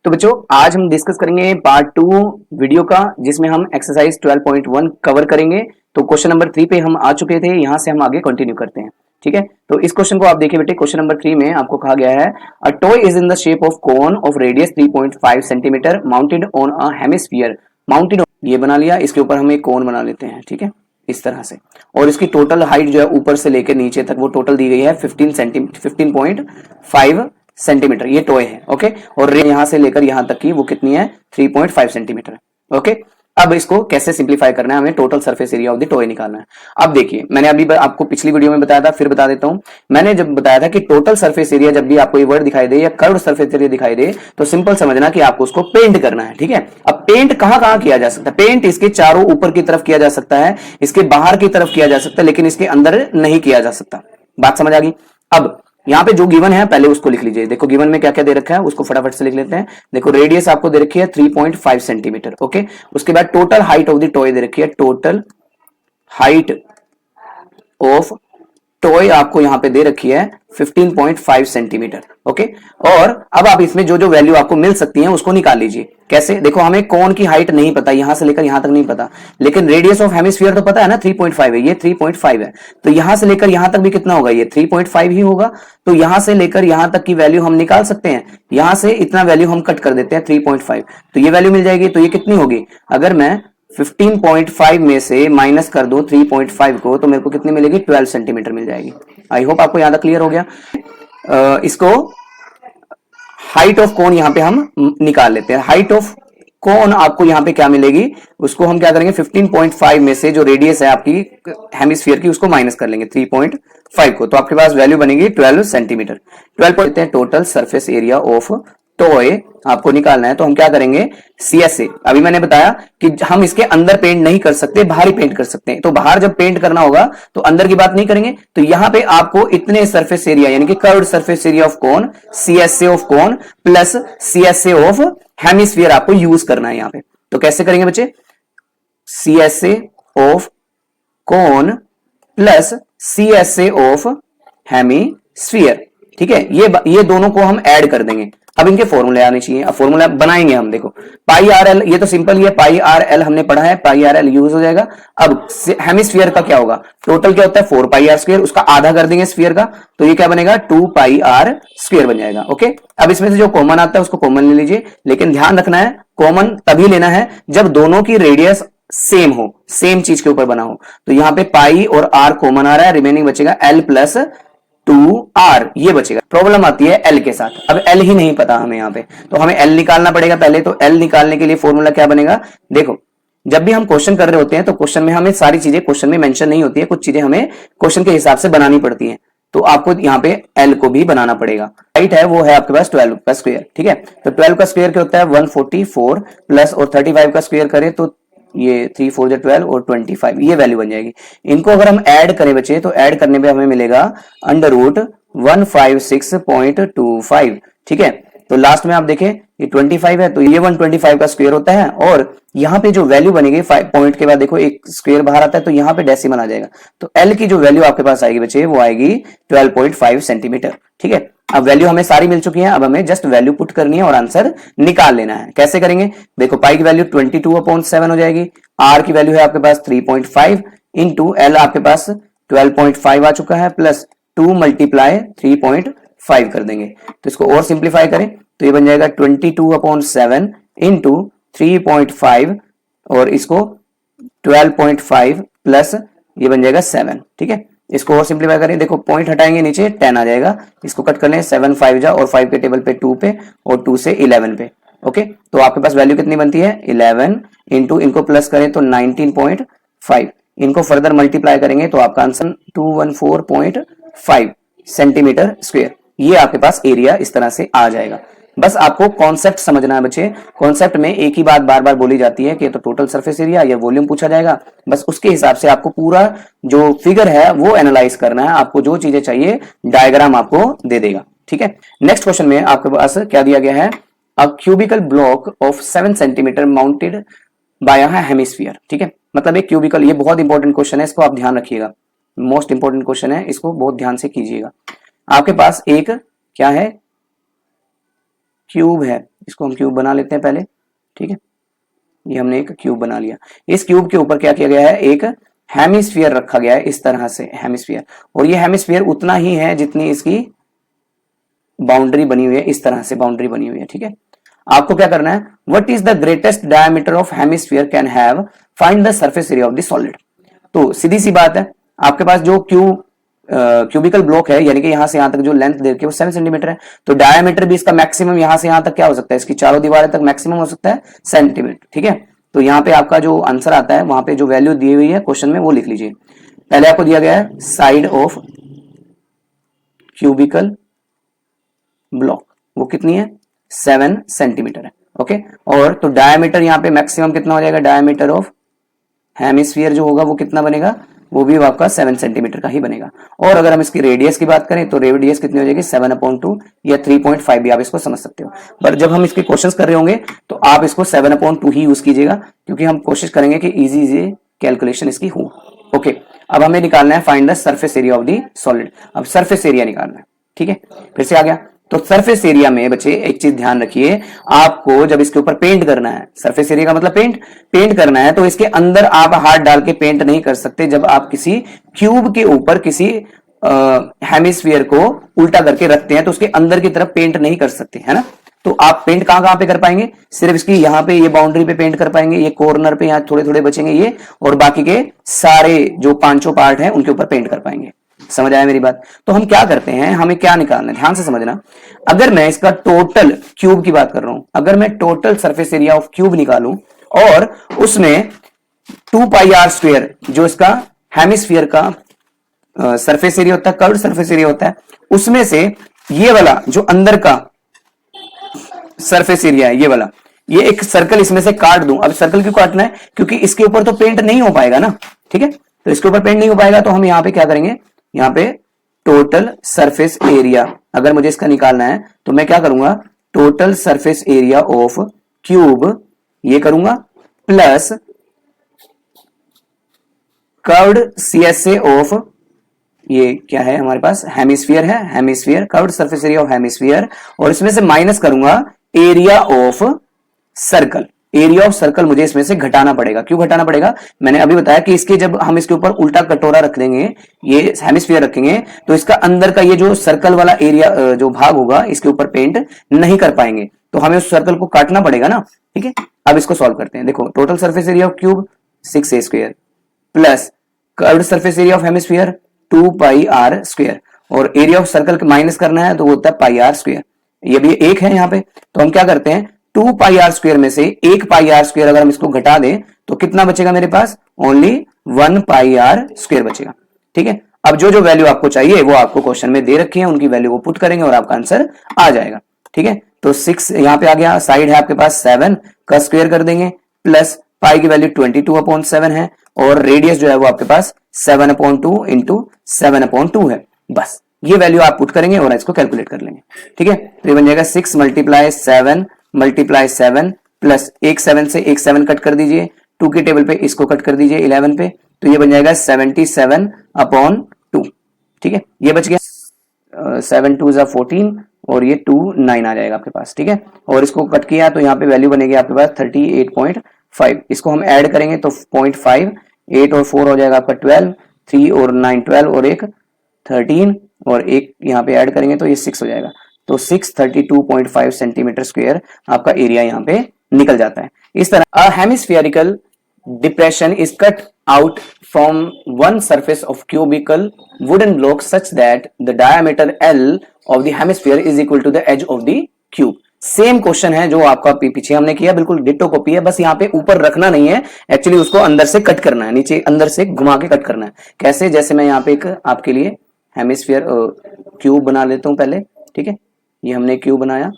तो बच्चों आज हम डिस्कस करेंगे पार्ट 2 वीडियो का, जिसमें हम एक्सरसाइज 12.1 कवर करेंगे। तो क्वेश्चन नंबर 3 पे हम आ चुके थे, यहां से हम आगे कंटिन्यू करते हैं। ठीक है, तो इस क्वेश्चन को आप देखिए बेटे। क्वेश्चन नंबर 3 में आपको कहा गया है a toy is in the shape of cone of radius 3.5 centimetre mounted on a hemisphere. Mounted ये बना लिया, इसके ऊपर हम एक कोन बना लेते हैं। ठीक है, इस तरह से। और इसकी टोटल हाइट जो है ऊपर से लेकर नीचे तक वो टोटल दी गई है 15.5 सेंटीमीटर। ये टॉय है। ओके, और यहां से लेकर यहां तक की वो कितनी है 3.5 सेंटीमीटर। ओके, अब इसको कैसे सिंप्लीफाई करना है, हमें total surface area of the toy निकालना है। अब देखिए, मैंने अभी आपको पिछली वीडियो में बताया था, फिर बता देता हूं। मैंने जब बताया था कि टोटल सरफेस एरिया जब भी आपको ये वर्ड दिखाई दे या कर्व सरफेस एरिया दिखाई दे, तो सिंपल समझना कि आपको उसको पेंट करना है। ठीक है, अब पेंट कहां किया जा सकता है? पेंट इसके चारों ऊपर की तरफ किया जा सकता है, इसके बाहर की तरफ किया जा सकता है, लेकिन इसके अंदर नहीं किया जा सकता। बात समझ आ गई? अब यहां पे जो गिवन है पहले उसको लिख लीजिए। देखो गिवन में क्या क्या दे रखा है, उसको फटाफट से लिख लेते हैं। देखो रेडियस आपको दे रखी है 3.5 सेंटीमीटर। ओके, उसके बाद total height of the toy दे रखी है, टोटल हाइट ऑफ टॉय आपको यहां पे दे रखी है 15.5 सेंटीमीटर। ओके, और अब आप इसमें जो जो वैल्यू आपको मिल सकती है उसको निकाल लीजिए। कैसे? देखो, हमें कोन की हाइट नहीं पता, यहां से लेकर यहां तक नहीं पता, लेकिन रेडियस ऑफ हेमिस्फीयर तो पता है ना, 3.5 है। ये 3.5 है, तो यहां से लेकर यहां तक भी कितना होगा? ये 3.5 ही होगा। तो यहां से लेकर यहां तक की वैल्यू हम निकाल सकते हैं। यहां से इतना वैल्यू हम कट कर देते हैं 3.5, तो ये वैल्यू मिल जाएगी। तो ये कितनी होगी? अगर मैं 15.5 में से माइनस कर दो 3.5 को, तो मेरे को कितनी मिलेगी? 12 सेंटीमीटर मिल जाएगी। आई होप आपको यहां तक क्लियर हो गया। इसको हाइट ऑफ कोन यहां पे हम निकाल लेते हैं। हाइट ऑफ कोन आपको यहां पे क्या मिलेगी, उसको हम क्या करेंगे, 15.5 में से जो रेडियस है आपकी हेमिस्फीयर की उसको माइनस कर लेंगे 3.5 को, तो आपके पास वैल्यू बनेगी 12 centimetre. 12 total surface area of toy आपको निकालना है। तो हम क्या करेंगे, सीएस से। अभी मैंने बताया कि हम इसके अंदर पेंट नहीं कर सकते, बाहर ही पेंट कर सकते हैं। तो बाहर जब पेंट करना होगा तो अंदर की बात नहीं करेंगे। तो यहां पे आपको इतने सरफेस एरिया यानी कि curved surface area of cone, CSA of cone plus CSA of hemisphere आपको यूज करना है यहां पे। तो कैसे करेंगे बच्चे? CSA of cone plus CSA of hemisphere. ठीक है, ये दोनों को हम ऐड कर देंगे। अब इनके फॉर्मूले आने चाहिए। अब फॉर्मूला बनाएंगे हम। देखो पाई आर एल, ये तो सिंपल ही है, पाई आर एल हमने पढ़ा है, पाई आर एल यूज हो जाएगा। अब हेमिस्फीयर का क्या होगा? टोटल क्या होता है 4 पाई आर स्क्वायर, उसका आधा कर देंगे स्फीयर का, तो ये क्या बनेगा 2 पाई आर स्क्वायर बन जाएगा। ओके, अब इसमें से जो कॉमन आता है उसको कॉमन ले लीजिए, लेकिन ध्यान रखना है कॉमन तभी लेना है जब दोनों की रेडियस सेम हो, सेम चीज के ऊपर बना हो। तो यहां पे पाई और आर कॉमन आ रहा है, रिमेनिंग बचेगा एल प्लस 2r, ये बचेगा। प्रॉब्लम आती है एल के साथ। अब एल ही नहीं पता हमें यहाँ पे, तो हमें एल निकालना पड़ेगा पहले। तो एल निकालने के लिए फॉर्मूला क्या बनेगा? देखो, जब भी हम क्वेश्चन कर रहे होते हैं तो क्वेश्चन में हमें सारी चीजें क्वेश्चन में मेंशन नहीं होती है, कुछ चीजें हमें क्वेश्चन के हिसाब से बनानी पड़ती हैं। तो आपको यहाँ पे एल को भी बनाना पड़ेगा। हाइट है वो है आपके पास 12 का स्क्वायर। ठीक है, तो 12 का स्क्वायर क्या होता है 144 प्लस, और 35 का स्क्वायर करें तो ये 3 4 12 और 25, ये वैल्यू बन जाएगी। इनको अगर हम ऐड करें बच्चे, तो ऐड करने पे हमें मिलेगा अंडर रूट 156.25। ठीक है, तो लास्ट में आप देखें ये 25 है, तो ये 125 का स्क्वायर होता है। और यहाँ पे जो वैल्यू बनेगी 5 पॉइंट के बाद देखो एक स्क्वायर बाहर आता है, तो यहाँ पे डेसिमल आ जाएगा। तो एल की जो वैल्यू आपके पास आएगी बच्चे, वो आएगी 12.5 सेंटीमीटर। ठीक है, अब वैल्यू हमें सारी मिल चुकी है, अब हमें जस्ट वैल्यू पुट करनी है और आंसर निकाल लेना है। कैसे करेंगे? देखो पाई की वैल्यू 22/7 हो जाएगी, आर की वैल्यू है आपके पास 3.5 इंटू एल आपके पास 12.5 आ चुका है, प्लस 2 मल्टीप्लाई 3.5 कर देंगे। तो इसको और सिंप्लीफाई करें तो ये बन जाएगा 22/7 इंटू 3.5, और इसको 12.5 प्लस ये बन जाएगा 7। ठीक है, इसको और सिंप्लीफाई करें, देखो पॉइंट हटाएंगे नीचे 10 आ जाएगा, इसको कट कर लें 7 5 जा, और 5 के टेबल पे 2 पे, और 2 से 11 पे। ओके, तो आपके पास वैल्यू कितनी बनती है 11 इंटू, इनको प्लस करें तो 19.5, इनको फर्दर मल्टीप्लाई करेंगे तो आपका आंसर 214.5 सेंटीमीटर स्क्वायर। ये आपके पास एरिया इस तरह से आ जाएगा। बस आपको कॉन्सेप्ट समझना है बच्चे। कॉन्सेप्ट में एक ही बात बार बार बोली जाती है कि तो टोटल सरफेस एरिया या वॉल्यूम पूछा जाएगा, बस उसके हिसाब से आपको पूरा जो फिगर है वो एनालाइज करना है। आपको जो चीजें चाहिए डायग्राम आपको दे देगा। ठीक है, नेक्स्ट क्वेश्चन में आपके पास क्या दिया गया है, a cubical block of 7 centimetre mounted by a hemisphere. ठीक है, मतलब एक क्यूबिकल, ये बहुत इंपॉर्टेंट क्वेश्चन है, इसको आप ध्यान रखिएगा, मोस्ट इंपॉर्टेंट क्वेश्चन है, इसको बहुत ध्यान से कीजिएगा। आपके पास एक क्या है, क्यूब है, इसको हम क्यूब बना लेते हैं पहले, ठीक है। ये हमने एक क्यूब बना लिया। इस क्यूब के ऊपर क्या किया गया है, एक हेमिस्फीयर रखा गया है, इस तरह से हेमिस्फीयर, और ये हेमिस्फीयर उतना ही है जितनी इसकी बाउंड्री बनी हुई है, इस तरह से बाउंड्री बनी हुई है, ठीक है। आपको क्या करना है, what is the greatest diameter of hemisphere can have, find the surface area of the solid. तो सीधी सी बात है, आपके पास जो क्यूबिकल ब्लॉक है, यानी कि यहां से यहां तक जो लेंथ दे रखी है वो 7 सेंटीमीटर है, तो डायमीटर भी इसका मैक्सिमम यहां से यहां तक क्या हो सकता है, इसकी चारों दीवारें तक मैक्सिमम हो सकता है सेंटीमीटर, ठीक है। तो यहाँ पे आपका जो आंसर आता है, वहां पे जो वैल्यू दी हुई है क्वेश्चन में वो लिख लीजिए। पहले आपको दिया गया है साइड ऑफ क्यूबिकल ब्लॉक, वो कितनी है, 7 सेंटीमीटर है, ओके। और तो डायमीटर यहाँ पे मैक्सिमम कितना हो जाएगा, डायमीटर ऑफ हेमिस्फीयर जो होगा वो कितना बनेगा, वो भी आपका 7 सेंटीमीटर का ही बनेगा। और अगर हम इसकी रेडियस की बात करें तो रेडियस कितनी हो जाएगी, 7/2 या 3.5 भी आप इसको समझ सकते हो। पर जब हम इसके क्वेश्चंस कर रहे होंगे तो आप इसको 7/2 ही यूज कीजिएगा, क्योंकि हम कोशिश करेंगे कि इजी कैलकुलेशन इसकी हो, ओके। अब हमें निकालना है find the surface area of the solid. अब सरफेस एरिया निकालना है, ठीक है। फिर से आ गया, तो सरफेस एरिया में बच्चे एक चीज ध्यान रखिए, आपको जब इसके ऊपर पेंट करना है, सरफेस एरिया का मतलब पेंट करना है, तो इसके अंदर आप हाथ डाल के पेंट नहीं कर सकते। जब आप किसी क्यूब के ऊपर किसी हेमिस्फीयर को उल्टा करके रखते हैं तो उसके अंदर की तरफ पेंट नहीं कर सकते, है ना। तो आप पेंट कहां कहां पे कर पाएंगे, सिर्फ इसकी यहाँ पे ये बाउंड्री पे पेंट कर पाएंगे, ये कॉर्नर पे यहाँ थोड़े थोड़े बचेंगे ये, और बाकी के सारे जो पांचों पार्ट हैं उनके ऊपर पेंट कर पाएंगे। समझ आया मेरी बात। तो हम क्या करते हैं, हमें क्या निकालना है, ध्यान से समझना। अगर मैं इसका टोटल क्यूब की बात कर रहा हूं, अगर मैं total surface area of cube निकालूं और उसमें 2πr² जो इसका हेमिस्फीयर का सरफेस एरिया होता है, कर्व्ड सरफेस एरिया होता है, उसमें से ये वाला जो अंदर का सरफेस एरिया है, ये वाला, ये एक सर्कल इसमें से काट दूं। अब सर्कल क्यों काटना है, क्योंकि इसके ऊपर तो पेंट नहीं हो पाएगा ना, ठीक है। तो इसके ऊपर पेंट नहीं हो पाएगा, तो हम यहां पे क्या करेंगे, यहाँ पे टोटल सरफेस एरिया अगर मुझे इसका निकालना है तो मैं क्या करूंगा, total surface area of cube ये करूंगा, प्लस कर्व्ड CSA ऑफ, ये क्या है हमारे पास, हेमिस्फीयर है, hemisphere, curved surface area of hemisphere, और इसमें से माइनस करूंगा area of circle. Area of circle मुझे इसमें से घटाना पड़ेगा। क्यों घटाना पड़ेगा, मैंने अभी बताया कि इसके जब हम इसके ऊपर उल्टा कटोरा रख देंगे, ये हेमिस्फीयर रखेंगे, तो इसका अंदर का ये जो सर्कल वाला एरिया जो भाग होगा इसके ऊपर पेंट नहीं कर पाएंगे, तो हमें उस सर्कल को काटना पड़ेगा ना, ठीक है। अब इसको सॉल्व करते हैं। देखो, total surface area of cube 6a² plus curved surface area of hemisphere 2πr², और एरिया ऑफ सर्कल माइनस करना है तो वो होता है πr²। ये भी एक है यहाँ पे, तो हम क्या करते हैं, 2πr² में से 1πr² अगर हम इसको घटा दें तो कितना बचेगा मेरे पास, ओनली 1πr² बचेगा, ठीक है। अब जो जो वैल्यू आपको चाहिए वो आपको क्वेश्चन में दे रखी है, उनकी वैल्यू को पुट करेंगे और आपका आंसर आ जाएगा, ठीक है। तो 6 यहाँ पे आ गया, साइड है आपके पास 7 का स्क्वायर कर देंगे, प्लस पाई की वैल्यू 22/7 है, और रेडियस जो है वो आपके पास 7/2 इंटू 7/2 है। बस ये वैल्यू आप पुट करेंगे और इसको कैलकुलेट कर लेंगे, ठीक है। तो ये बन जाएगा 6 × 7 × 7 प्लस एक 7 से एक 7 कट कर दीजिए, 2 के टेबल पे इसको कट कर दीजिए 11 पे, तो ये बन जाएगा 77/2, ठीक है। ये बच गया 7 2 = 14 और ये 2 9 आ जाएगा आपके पास, ठीक है। और इसको कट किया तो यहाँ पे वैल्यू बनेगी आपके पास 38.5। इसको हम ऐड करेंगे तो 0.5, 8 और 4 हो जाएगा आपका 12, 3 और 9 12 और एक 13, और एक यहाँ पे ऐड करेंगे तो ये 6 हो जाएगा। तो 632.5 सेंटीमीटर स्क्वायर आपका एरिया यहाँ पे निकल जाता है। इस तरह hemispherical depression is cut out from one surface of cubical wooden block such that the diameter L of the hemisphere is equal to the edge of the cube. Same question है जो आपका पीछे हमने किया, बिल्कुल डिट्टो कॉपी है, बस यहाँ पे ऊपर रखना नहीं है, एक्चुअली उसको अंदर से कट करना है, नीचे अंदर से घुमा के कट करना है। कैसे, जैसे मैं यहाँ पे एक आपके लिए हेमिस्फीयर क्यूब बना लेता हूं पहले, ठीक है। ये हमने क्यूब बनाया,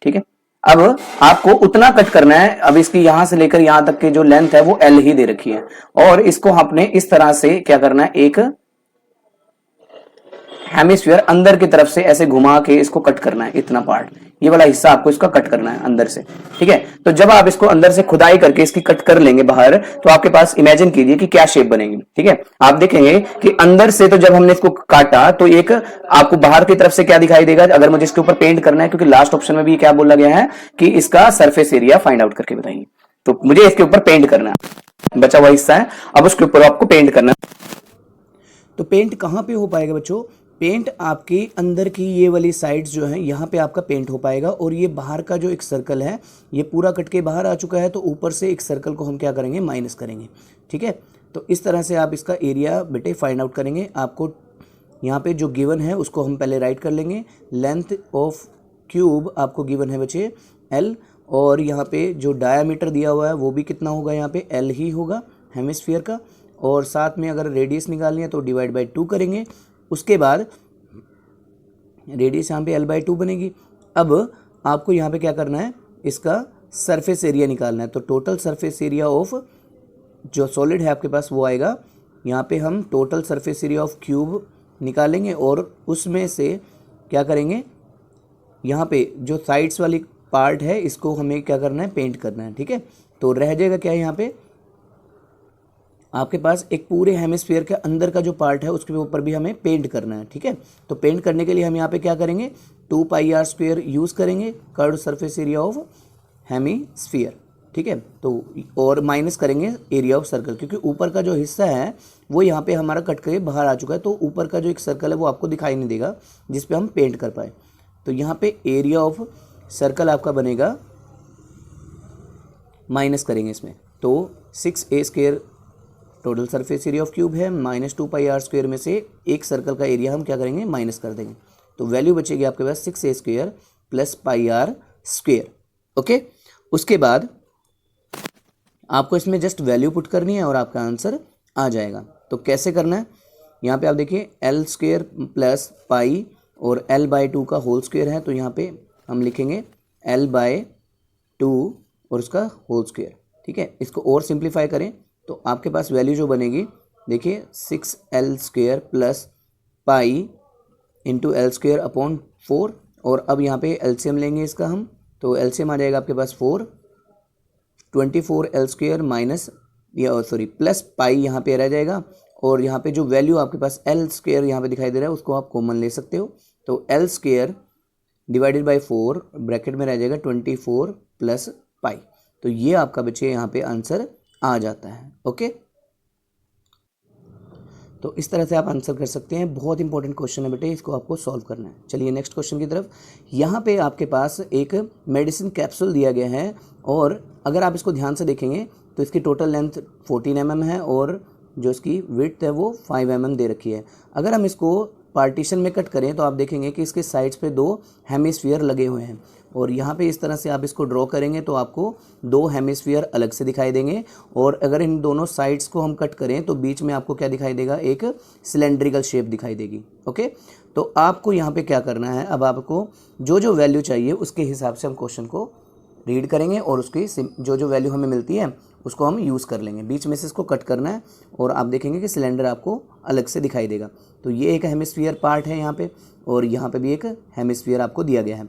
ठीक है। अब आपको उतना कट करना है, अब इसकी यहां से लेकर यहां तक की जो लेंथ है वो L ही दे रखी है, और इसको आपने इस तरह से क्या करना है, एक हेमिस्फीयर अंदर की तरफ से ऐसे घुमा के इसको कट करना है, इतना पार्ट, ये वाला हिस्सा आपको इसका कट करना है अंदर से, ठीक है। तो जब आप इसको अंदर से खुदाई करके इसकी कट कर लेंगे बाहर, तो आपके पास इमेजिन कीजिए कि क्या शेप बनेगी, ठीक है। आप देखेंगे कि अंदर से तो जब हमने इसको काटा तो एक आपको बाहर की तरफ से क्या दिखाई देगा, अगर मुझे इसके ऊपर पेंट करना है, क्योंकि लास्ट ऑप्शन में भी क्या बोला गया है कि इसका सरफेस एरिया फाइंड आउट करके बताइए, तो मुझे इसके ऊपर पेंट करना है, बचा हुआ हिस्सा है, अब उसके ऊपर आपको पेंट करना है। तो पेंट कहां पे हो पाएगा बच्चों, पेंट आपके अंदर की ये वाली साइड्स जो है यहाँ पे आपका पेंट हो पाएगा, और ये बाहर का जो एक सर्कल है ये पूरा कट के बाहर आ चुका है, तो ऊपर से एक सर्कल को हम क्या करेंगे, माइनस करेंगे, ठीक है। तो इस तरह से आप इसका एरिया बेटे फाइंड आउट करेंगे। आपको यहाँ पे जो गिवन है उसको हम पहले राइट कर लेंगे, लेंथ ऑफ क्यूब आपको गिवन है बच्चे L, और यहाँ पे जो डायामीटर दिया हुआ है वो भी कितना होगा, यहाँ पे L ही होगा हेमिस्फीयर का, और साथ में अगर रेडियस निकालनी है तो डिवाइड बाई 2 करेंगे, उसके बाद रेडियस यहाँ पे L/2 बनेगी। अब आपको यहाँ पे क्या करना है, इसका सरफेस एरिया निकालना है, तो टोटल सरफेस एरिया ऑफ जो सॉलिड है आपके पास वो आएगा, यहाँ पे हम total surface area of cube निकालेंगे, और उसमें से क्या करेंगे, यहाँ पे जो साइड्स वाली पार्ट है इसको हमें क्या करना है, पेंट करना है, ठीक है। तो रह जाएगा क्या, यहाँ पे आपके पास एक पूरे हेमिस्फीयर के अंदर का जो पार्ट है उसके ऊपर भी हमें पेंट करना है, ठीक है। तो पेंट करने के लिए हम यहाँ पे क्या करेंगे, 2πr² यूज़ करेंगे, curved surface area of hemisphere, ठीक है। तो और माइनस करेंगे एरिया ऑफ सर्कल, क्योंकि ऊपर का जो हिस्सा है वो यहाँ पे हमारा कट करके बाहर आ चुका है, तो ऊपर का जो एक सर्कल है वो आपको दिखाई नहीं देगा जिस पे हम पेंट कर पाए। तो यहाँ पे एरिया ऑफ सर्कल आपका बनेगा, माइनस करेंगे इसमें, तो 6a² total surface area of cube है, माइनस 2πr² में से एक सर्कल का एरिया हम क्या करेंगे, माइनस कर देंगे, तो वैल्यू बचेगी आपके पास 6a² प्लस πr², ओके। उसके बाद आपको इसमें जस्ट वैल्यू पुट करनी है और आपका आंसर आ जाएगा। तो कैसे करना है, यहाँ पे आप देखिए L² प्लस पाई और L/2 का होल स्क्वायर है, तो यहाँ पे हम लिखेंगे L/2 और उसका होल स्क्वायर, ठीक है। इसको और सिंप्लीफाई करें तो आपके पास वैल्यू जो बनेगी, देखिए 6L² plus pi into L² upon 4, और अब यहाँ पे एलसीएम लेंगे इसका हम, तो एलसीएम आ जाएगा आपके पास 4, 24L² माइनस या सॉरी प्लस पाई यहाँ पे रह जाएगा, और यहाँ पे जो वैल्यू आपके पास L² यहाँ पे दिखाई दे रहा है उसको आप कॉमन ले सकते हो, तो L² डिवाइडेड बाई 4 ब्रैकेट में रह जाएगा 24 प्लस पाई, तो ये आपका बच्चे यहाँ पे आंसर आ जाता है, ओके। तो इस तरह से आप आंसर कर सकते हैं, बहुत इंपॉर्टेंट क्वेश्चन है बेटे, इसको आपको सॉल्व करना है। चलिए नेक्स्ट क्वेश्चन की तरफ। यहाँ पे आपके पास एक मेडिसिन कैप्सूल दिया गया है, और अगर आप इसको ध्यान से देखेंगे तो इसकी टोटल लेंथ 14 mm है, और जो इसकी विड्थ है वो 5 mm दे रखी है। अगर हम इसको पार्टीशन में कट करें तो आप देखेंगे कि इसके साइड्स पे 2 हेमिस्फीयर लगे हुए हैं, और यहाँ पे इस तरह से आप इसको ड्रॉ करेंगे तो आपको 2 हेमिस्फीयर अलग से दिखाई देंगे, और अगर इन दोनों साइड्स को हम कट करें तो बीच में आपको क्या दिखाई देगा, एक सिलेंड्रिकल शेप दिखाई देगी, ओके। तो आपको यहाँ पे क्या करना है, अब आपको जो जो वैल्यू चाहिए उसके हिसाब से हम क्वेश्चन को रीड करेंगे, और उसकी जो जो वैल्यू हमें मिलती है उसको हम यूज़ कर लेंगे, बीच में से इसको कट करना है, और आप देखेंगे कि सिलेंडर आपको अलग से दिखाई देगा। तो ये एक हेमिस्फीयर पार्ट है यहाँ पे, और यहाँ पे भी एक हेमिस्फीयर आपको दिया गया है।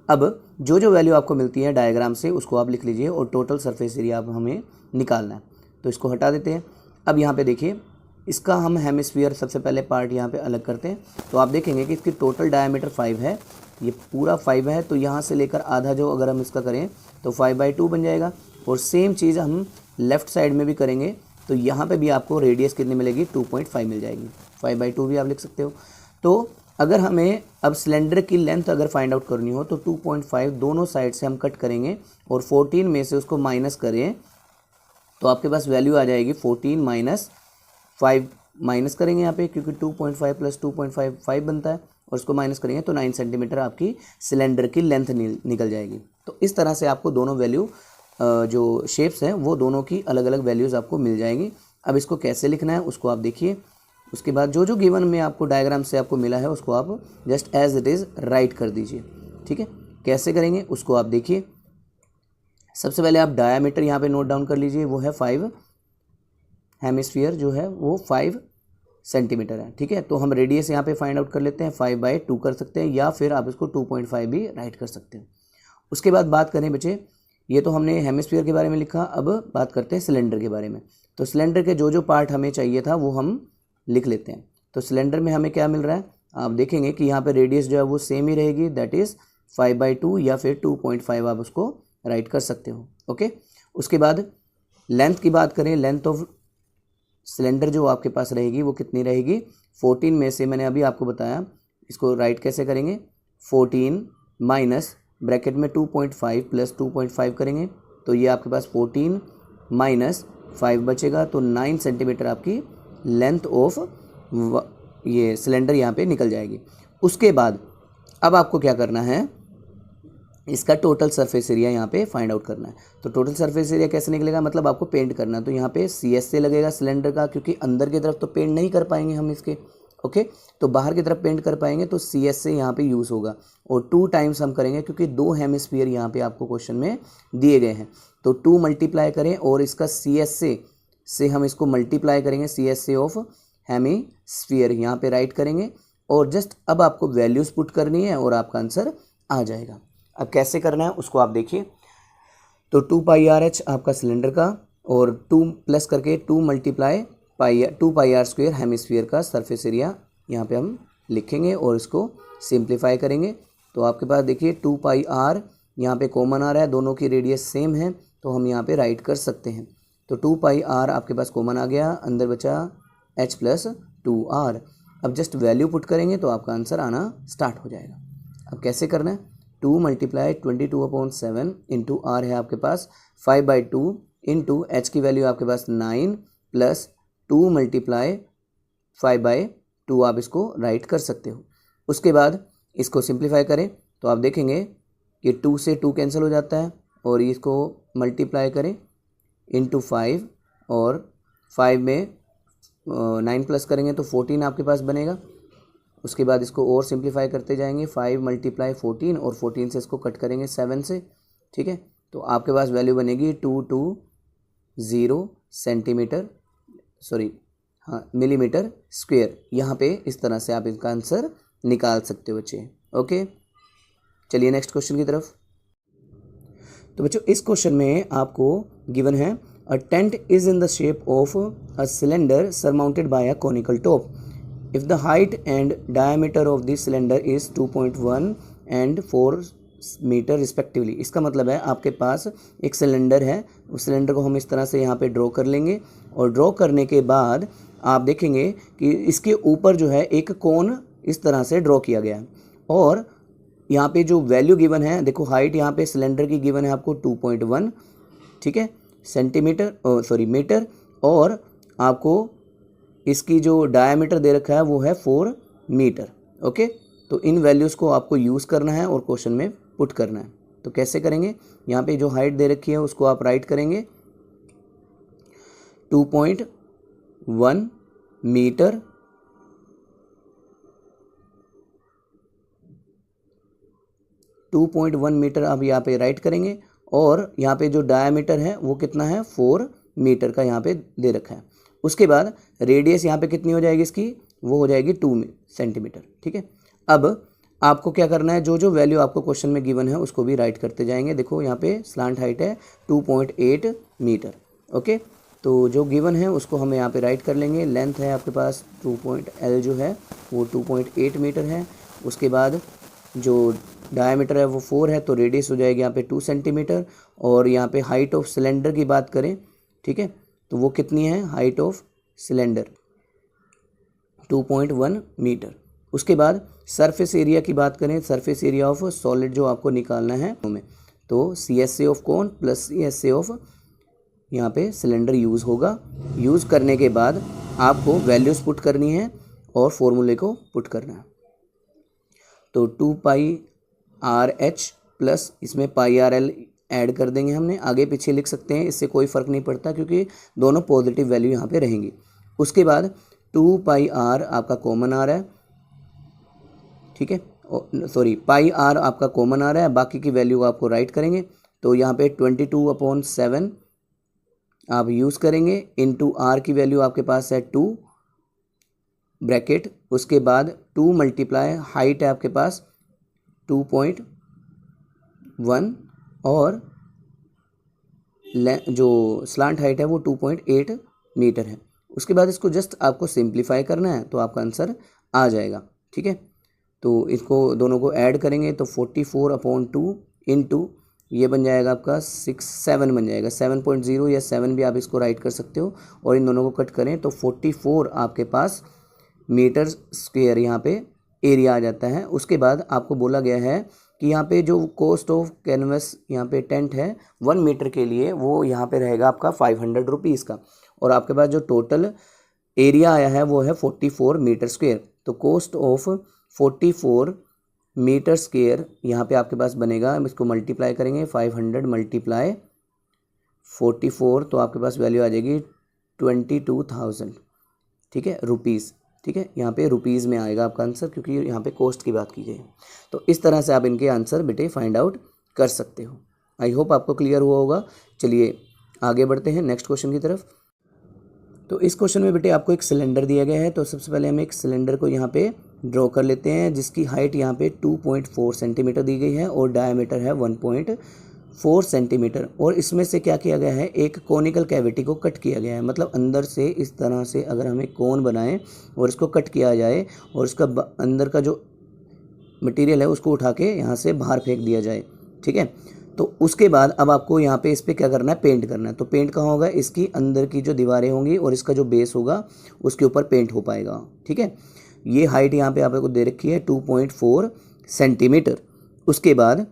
अब जो जो वैल्यू आपको मिलती है डायग्राम से उसको आप लिख लीजिए, और टोटल सरफेस एरिया आप हमें निकालना है, तो इसको हटा देते हैं। अब यहाँ पे देखिए इसका हम हेमिस्फीयर सबसे पहले पार्ट यहाँ पे अलग करते हैं, तो आप देखेंगे कि इसकी टोटल डायमीटर 5 है, ये पूरा 5 है, तो यहाँ से लेकर आधा जो अगर हम इसका करें तो 5/2 बन जाएगा, और सेम चीज़ हम लेफ़्ट साइड में भी करेंगे, तो यहाँ पे भी आपको रेडियस कितनी मिलेगी, 2.5 मिल जाएगी, 5/2 भी आप लिख सकते हो। तो अगर हमें अब सिलेंडर की लेंथ अगर फाइंड आउट करनी हो तो 2.5 दोनों साइड से हम कट करेंगे, और 14 में से उसको माइनस करें तो आपके पास वैल्यू आ जाएगी 14 माइनस 5, माइनस करेंगे यहाँ पे क्योंकि 2.5 प्लस 2.5 5 बनता है, और उसको माइनस करेंगे तो 9 सेंटीमीटर आपकी सिलेंडर की लेंथ निकल जाएगी। तो इस तरह से आपको दोनों वैल्यू जो शेप्स हैं वो दोनों की अलग अलग वैल्यूज़ आपको मिल जाएंगी। अब इसको कैसे लिखना है उसको आप देखिए, उसके बाद जो जो गिवन में आपको डायग्राम से आपको मिला है उसको आप just as it is write कर दीजिए, ठीक है। कैसे करेंगे उसको आप देखिए। सबसे पहले आप डायामीटर यहाँ पे नोट डाउन कर लीजिए, वो है 5, हेमिस्फीयर जो है वो 5 सेंटीमीटर है। ठीक है, तो हम रेडियस यहाँ पे फाइंड आउट कर लेते हैं, 5/2 कर सकते हैं या फिर आप इसको 2.5 भी राइट कर सकते हैं। उसके बाद बात करें बच्चे, ये तो हमने हेमिस्फीयर के बारे में लिखा, अब बात करते हैं सिलेंडर के बारे में। तो सिलेंडर के जो पार्ट हमें चाहिए था वो हम लिख लेते हैं। तो सिलेंडर में हमें क्या मिल रहा है, आप देखेंगे कि यहाँ पे रेडियस जो है वो सेम ही रहेगी, दैट इज़ 5/2 या फिर 2.5 आप उसको राइट कर सकते हो। ओके, उसके बाद लेंथ की बात करें, लेंथ ऑफ सिलेंडर जो आपके पास रहेगी वो कितनी रहेगी, 14 में से मैंने अभी आपको बताया इसको राइट कैसे करेंगे, 14 माइनस ब्रैकेट में 2.5 प्लस 2.5 करेंगे तो ये आपके पास 14 माइनस 5 बचेगा, तो 9 सेंटीमीटर आपकी लेंथ ऑफ ये सिलेंडर यहाँ पे निकल जाएगी। उसके बाद अब आपको क्या करना है, इसका टोटल सरफेस एरिया यहाँ पे फाइंड आउट करना है। तो टोटल सरफेस एरिया कैसे निकलेगा, मतलब आपको पेंट करना है, तो यहाँ पे CS से लगेगा सिलेंडर का, क्योंकि अंदर की तरफ तो पेंट नहीं कर पाएंगे हम इसके। ओके, तो बाहर की तरफ पेंट कर पाएंगे तो CS से यहाँ पे यूज़ होगा, और 2 टाइम्स हम करेंगे क्योंकि 2 हेमिस्फीयर यहाँ पे आपको क्वेश्चन में दिए गए हैं। तो 2 मल्टीप्लाई करें और इसका CS से हम इसको मल्टीप्लाई करेंगे, CS से ऑफ हेमिस्फीयर यहाँ पे राइट करेंगे, और जस्ट अब आपको वैल्यूज़ पुट करनी है और आपका आंसर आ जाएगा। अब कैसे करना है उसको आप देखिए, तो 2πRh आपका सिलेंडर का, और 2 प्लस करके 2 मल्टीप्लाई 2πr² हेमिस्फीयर का सरफेस एरिया यहाँ पे हम लिखेंगे और इसको सिंप्लीफाई करेंगे। तो आपके पास देखिए 2πr यहाँ पे कॉमन आ रहा है, दोनों की रेडियस सेम है तो हम यहाँ पे राइट कर सकते हैं। तो 2πr आपके पास कॉमन आ गया, अंदर बचा h + 2r। अब जस्ट वैल्यू पुट करेंगे तो आपका आंसर आना स्टार्ट हो जाएगा। अब कैसे करना है, 2 मल्टीप्लाई 22/7 इंटू r है आपके पास 5/2 इंटू h की वैल्यू आपके पास 9 प्लस 2 मल्टीप्लाई 5/2 आप इसको राइट कर सकते हो। उसके बाद इसको सिंप्लीफाई करें तो आप देखेंगे कि 2 से 2 कैंसिल हो जाता है, और इसको मल्टीप्लाई करें इंटू 5, और 5 में 9 प्लस करेंगे तो 14 आपके पास बनेगा। उसके बाद इसको और सिंप्लीफाई करते जाएंगे, 5 मल्टीप्लाई 14, और 14 से इसको कट करेंगे 7 से। ठीक है, तो आपके पास वैल्यू बनेगी 220 सेंटीमीटर, सॉरी हाँ मिलीमीटर स्क्वायर। यहाँ पे इस तरह से आप इसका आंसर निकाल सकते हो बच्चे। ओके, चलिए नेक्स्ट क्वेश्चन की तरफ। तो बच्चों इस क्वेश्चन में आपको गिवन है, a tent is in the shape of a cylinder surmounted by a conical top if the height and diameter of the cylinder is 2.1 and 4 metre respectively. इसका मतलब है आपके पास एक सिलेंडर है, उस सिलेंडर को हम इस तरह से यहाँ पे ड्रॉ कर लेंगे, और ड्रॉ करने के बाद आप देखेंगे कि इसके ऊपर जो है एक कोन इस तरह से ड्रॉ किया गया है, और यहाँ पे जो वैल्यू गिवन है, देखो हाइट यहाँ पे सिलेंडर की गिवन है आपको 2.1, ठीक है सेंटीमीटर मीटर, और आपको इसकी जो डायमीटर दे रखा है वो है 4 मीटर। ओके, तो इन वैल्यूज़ को आपको यूज़ करना है और क्वेश्चन में पुट करना है। तो कैसे करेंगे, यहाँ पे जो हाइट दे रखी है उसको आप राइट करेंगे 2.1 मीटर, आप यहाँ पे राइट करेंगे, और यहाँ पे जो डायमीटर है वो कितना है 4 मीटर का यहाँ पे दे रखा है। उसके बाद रेडियस यहाँ पे कितनी हो जाएगी इसकी, वो हो जाएगी 2 सेंटीमीटर। ठीक है, अब आपको क्या करना है, जो वैल्यू आपको क्वेश्चन में गिवन है उसको भी राइट करते जाएंगे। देखो यहाँ पे स्लांट हाइट है 2.8 मीटर। ओके, तो जो गिवन है उसको हम यहाँ पे राइट कर लेंगे। लेंथ है आपके पास L जो है वो 2.8 मीटर है। उसके बाद जो डायमीटर है वो 4 है, तो रेडियस हो जाएगी यहाँ पे 2 सेंटीमीटर। और यहाँ पे हाइट ऑफ सिलेंडर की बात करें, ठीक है, तो वो कितनी है, हाइट ऑफ सिलेंडर 2.1 मीटर। उसके बाद सरफेस एरिया की बात करें, सरफेस एरिया ऑफ सॉलिड जो आपको निकालना है में, तो CSA ऑफ कौन प्लस CSA ऑफ यहाँ पे सिलेंडर यूज़ होगा। यूज़ करने के बाद आपको वैल्यूज़ पुट करनी है और फॉर्मूले को पुट करना है। तो 2πRh प्लस इसमें πRL ऐड कर देंगे, हमने आगे पीछे लिख सकते हैं, इससे कोई फ़र्क नहीं पड़ता क्योंकि दोनों पॉजिटिव वैल्यू यहाँ पे रहेंगी। उसके बाद 2πr आपका कॉमन आ रहा है, ठीक है, πr आपका कॉमन आ रहा है, बाकी की वैल्यू आपको राइट करेंगे। तो यहाँ पे 22/7 आप यूज़ करेंगे, इनटू r की वैल्यू आपके पास है 2, ब्रैकेट, उसके बाद 2 मल्टीप्लाई हाइट है आपके पास 2.1 और जो स्लांट हाइट है वो 2.8 मीटर है। उसके बाद इसको जस्ट आपको सिंप्लीफाई करना है तो आपका आंसर आ जाएगा। ठीक है, तो इसको दोनों को ऐड करेंगे तो 44/2 इंटू ये बन जाएगा आपका 7 बन जाएगा, 7.0 या 7 भी आप इसको राइट कर सकते हो। और इन दोनों को कट करें तो 44 आपके पास मीटर स्क्वेयर यहाँ पे एरिया आ जाता है। उसके बाद आपको बोला गया है कि यहाँ पे जो कॉस्ट ऑफ कैनवस यहाँ पे टेंट है 1 मीटर के लिए वो यहाँ पे रहेगा आपका 500 रुपीज़ का। और आपके पास जो टोटल एरिया आया है वो है 44 मीटर स्क्वेयर। तो कॉस्ट ऑफ 44 मीटर स्क्वेयर यहाँ पे आपके पास बनेगा, हम इसको मल्टीप्लाई करेंगे 500 मल्टीप्लाई 44 तो आपके पास वैल्यू आ जाएगी 22,000। ठीक है, रुपीज़। ठीक है, यहाँ पे रुपीज़ में आएगा आपका आंसर क्योंकि यहाँ पे कॉस्ट की बात की गई है। तो इस तरह से आप इनके आंसर बेटे फाइंड आउट कर सकते हो। आई होप आपको क्लियर हुआ होगा। चलिए आगे बढ़ते हैं नेक्स्ट क्वेश्चन की तरफ। तो इस क्वेश्चन में बेटे आपको एक सिलेंडर दिया गया है। तो सबसे पहले हम एक सिलेंडर को यहाँ पे ड्रॉ कर लेते हैं जिसकी हाइट यहाँ पे 2.4 सेंटीमीटर दी गई है और डायमीटर है 1.4 सेंटीमीटर। और इसमें से क्या किया गया है, एक कोनिकल कैविटी को कट किया गया है। मतलब अंदर से इस तरह से अगर हम एक कोन बनाएं और इसको कट किया जाए और इसका अंदर का जो मटेरियल है उसको उठा के यहाँ से बाहर फेंक दिया जाए। ठीक है, तो उसके बाद अब आपको यहाँ पे इस पर क्या करना है, पेंट करना है। तो पेंट कहाँ होगा, इसकी अंदर की जो दीवारें होंगी और इसका जो बेस होगा उसके ऊपर पेंट हो पाएगा। ठीक है, ये हाइट यहाँ पे आपको दे रखी है 2.4 सेंटीमीटर। उसके बाद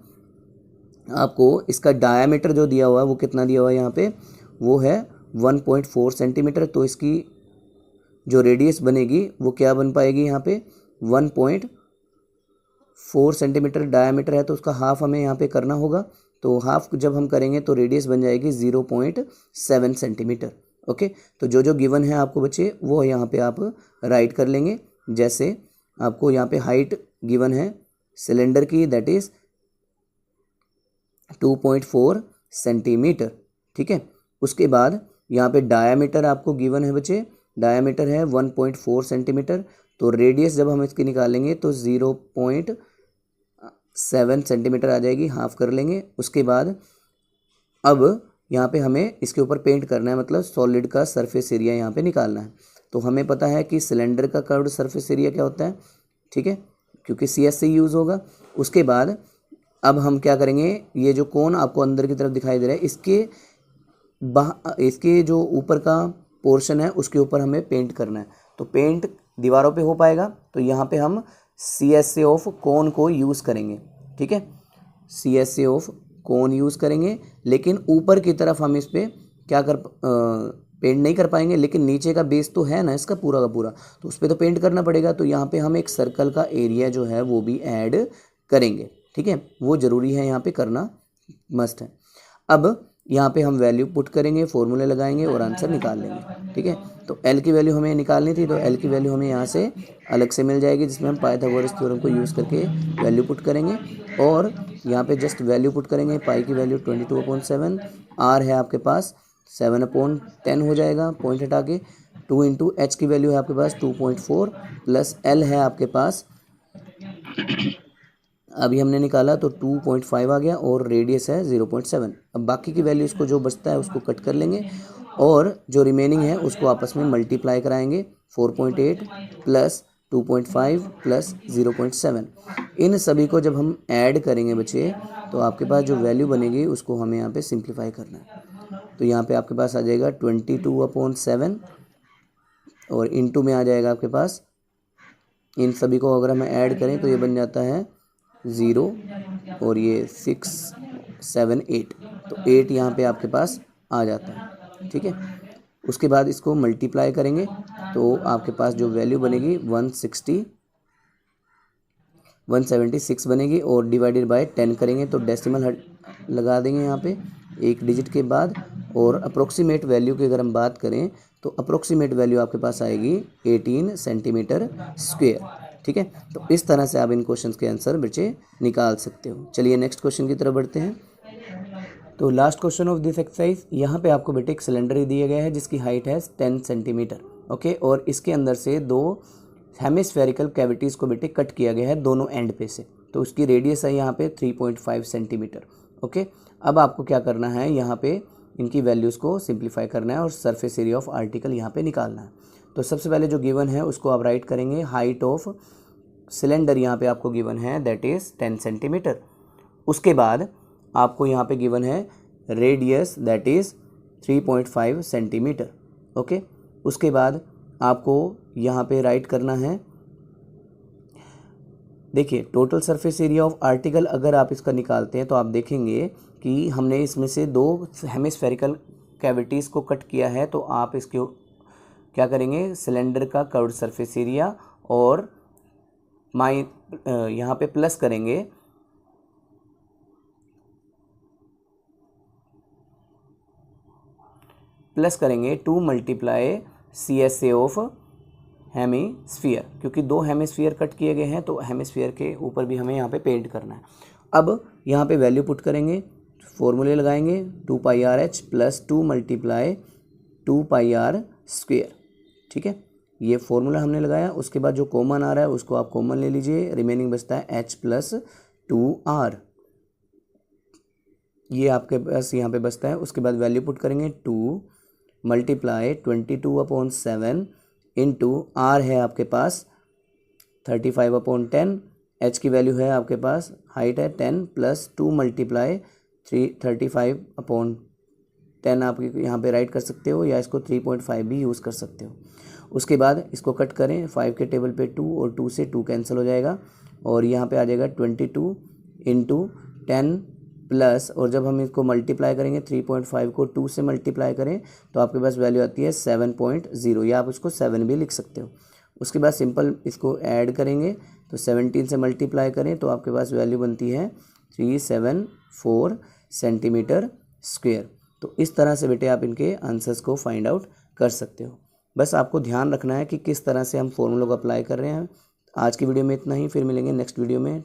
आपको इसका डायामीटर जो दिया हुआ है वो कितना दिया हुआ है यहाँ पे, वो है 1.4 सेंटीमीटर। तो इसकी जो रेडियस बनेगी वो क्या बन पाएगी, यहाँ पे 1.4 सेंटीमीटर डायामीटर है तो उसका हाफ हमें यहाँ पे करना होगा। तो हाफ जब हम करेंगे तो रेडियस बन जाएगी 0.7 सेंटीमीटर। ओके, तो जो जो गिवन है आपको बच्चे वो यहाँ पे आप राइट कर लेंगे। जैसे आपको यहाँ पे हाइट गिवन है सिलेंडर की, दैट इज 2.4 सेंटीमीटर। ठीक है, उसके बाद यहाँ पे डायामीटर आपको गिवन है बच्चे, डायामीटर है 1.4 सेंटीमीटर। तो रेडियस जब हम इसकी निकालेंगे तो 0.7 सेंटीमीटर आ जाएगी, हाफ कर लेंगे। उसके बाद अब यहाँ पे हमें इसके ऊपर पेंट करना है, मतलब सॉलिड का सरफेस एरिया यहाँ पे निकालना है। तो हमें पता है कि सिलेंडर का कर्व्ड सरफेस एरिया क्या होता है। ठीक है, क्योंकि CSC यूज़ होगा। उसके बाद अब हम क्या करेंगे, ये जो कोन आपको अंदर की तरफ दिखाई दे रहा है इसके जो ऊपर का पोर्शन है उसके ऊपर हमें पेंट करना है। तो पेंट दीवारों पे हो पाएगा तो यहाँ पे हम CSA ऑफ कोन को यूज़ करेंगे। ठीक है, CSA ऑफ कोन यूज़ करेंगे, लेकिन ऊपर की तरफ हम इस पर क्या पेंट नहीं कर पाएंगे। लेकिन नीचे का बेस तो है ना इसका पूरा का पूरा, तो उस पर तो पेंट करना पड़ेगा। तो यहाँ पे हम एक सर्कल का एरिया जो है वो भी ऐड करेंगे। ठीक है, वो ज़रूरी है, यहाँ पे करना मस्ट है। अब यहाँ पे हम वैल्यू पुट करेंगे, फॉर्मूले लगाएंगे और आंसर निकाल लेंगे। ठीक है, तो L की वैल्यू हमें निकालनी थी तो L की वैल्यू हमें यहाँ से अलग से मिल जाएगी, जिसमें हम पाइथागोरस थ्योरम को यूज़ करके वैल्यू पुट करेंगे। और यहाँ पे जस्ट वैल्यू पुट करेंगे, पाई की वैल्यू 22/7, R है आपके पास 7/10 हो जाएगा, पॉइंट हटा के 2 इंटू H की वैल्यू है आपके पास 2.4 प्लस L है आपके पास अभी हमने निकाला तो 2.5 आ गया और रेडियस है 0.7। अब बाकी की वैल्यू इसको जो बचता है उसको कट कर लेंगे और जो रिमेनिंग है उसको आपस में मल्टीप्लाई कराएंगे। 4.8 प्लस 2.5 प्लस 0.7, इन सभी को जब हम ऐड करेंगे बच्चे तो आपके पास जो वैल्यू बनेगी उसको हमें यहाँ पे सिंप्लीफाई करना है। तो यहाँ पे आपके पास आ जाएगा 22/7 और इंटू में आ जाएगा आपके पास, इन सभी को अगर हम ऐड करें तो ये बन जाता है 0 और ये 6, 7, 8, तो 8 यहाँ पे आपके पास आ जाता है। ठीक है, उसके बाद इसको मल्टीप्लाई करेंगे तो आपके पास जो वैल्यू बनेगी 176 बनेगी और डिवाइडेड बाय 10 करेंगे तो डेसिमल लगा देंगे यहाँ पे एक डिजिट के बाद। और अप्रोक्सीमेट वैल्यू की अगर हम बात करें तो अप्रोक्सीमेट वैल्यू आपके पास आएगी 18 सेंटीमीटर स्क्वेयर। ठीक है, तो इस तरह से आप इन क्वेश्चंस के आंसर बच्चे निकाल सकते हो। चलिए नेक्स्ट क्वेश्चन की तरफ बढ़ते हैं। तो last question of this exercise, यहाँ पे आपको बेटे एक सिलेंडर दिया गया है जिसकी हाइट है 10 सेंटीमीटर। ओके, और इसके अंदर से 2 हेमिस्फेरिकल कैविटीज़ को बेटे कट किया गया है दोनों एंड पे से, तो उसकी रेडियस है यहाँ पे 3.5 सेंटीमीटर। ओके, अब आपको क्या करना है, यहाँ पे इनकी वैल्यूज़ को सिंप्लीफाई करना है और सरफेस एरिया ऑफ आर्टिकल यहाँ पे निकालना है। तो सबसे पहले जो गिवन है उसको आप राइट करेंगे, हाइट ऑफ सिलेंडर यहाँ पे आपको गिवन है दैट इज़ 10 सेंटीमीटर। उसके बाद आपको यहाँ पे गिवन है radius that is 3.5 centimetre. Okay, उसके बाद आपको यहाँ पे राइट करना है, देखिए total surface area of article अगर आप इसका निकालते हैं तो आप देखेंगे कि हमने इसमें से 2 हेमिस्फेरिकल कैविटीज़ को कट किया है, तो आप इसको क्या करेंगे, सिलेंडर का कर्व्ड सरफेस एरिया और यहाँ पे प्लस करेंगे to multiply CSA of hemisphere, क्योंकि 2 हेमिस्फीयर कट किए गए हैं तो हेमिस्फीयर के ऊपर भी हमें यहाँ पे पेंट करना है। अब यहाँ पे वैल्यू पुट करेंगे, फॉर्मूले लगाएंगे 2πRH plus 2 multiply 2πR square. ठीक है, ये फॉर्मूला हमने लगाया। उसके बाद जो कॉमन आ रहा है उसको आप कॉमन ले लीजिए, रिमेनिंग बचता है H प्लस 2R, ये आपके पास यहाँ पे बचता है। उसके बाद वैल्यू पुट करेंगे 2 मल्टीप्लाई 22/7 इंटू R है आपके पास 35/10, H की वैल्यू है आपके पास, हाइट है 10 प्लस 2 मल्टीप्लाई 35/10 आप यहाँ पे राइट कर सकते हो, या इसको 3.5 भी यूज़ कर सकते हो। उसके बाद इसको कट करें, 5 के टेबल पे 2 और 2 से 2 कैंसिल हो जाएगा और यहाँ पे आ जाएगा 22 इंटू 10 प्लस, और जब हम इसको मल्टीप्लाई करेंगे 3.5 को 2 से मल्टीप्लाई करें तो आपके पास वैल्यू आती है 7.0, या आप उसको 7 भी लिख सकते हो। उसके बाद सिंपल इसको ऐड करेंगे तो 17 से मल्टीप्लाई करें तो आपके पास वैल्यू बनती है 374 सेंटीमीटर स्क्वेयर। तो इस तरह से बेटे आप इनके आंसर्स को फाइंड आउट कर सकते हो। बस आपको ध्यान रखना है कि किस तरह से हम फॉर्मूलों को अप्लाई कर रहे हैं। आज की वीडियो में इतना ही, फिर मिलेंगे नेक्स्ट वीडियो में।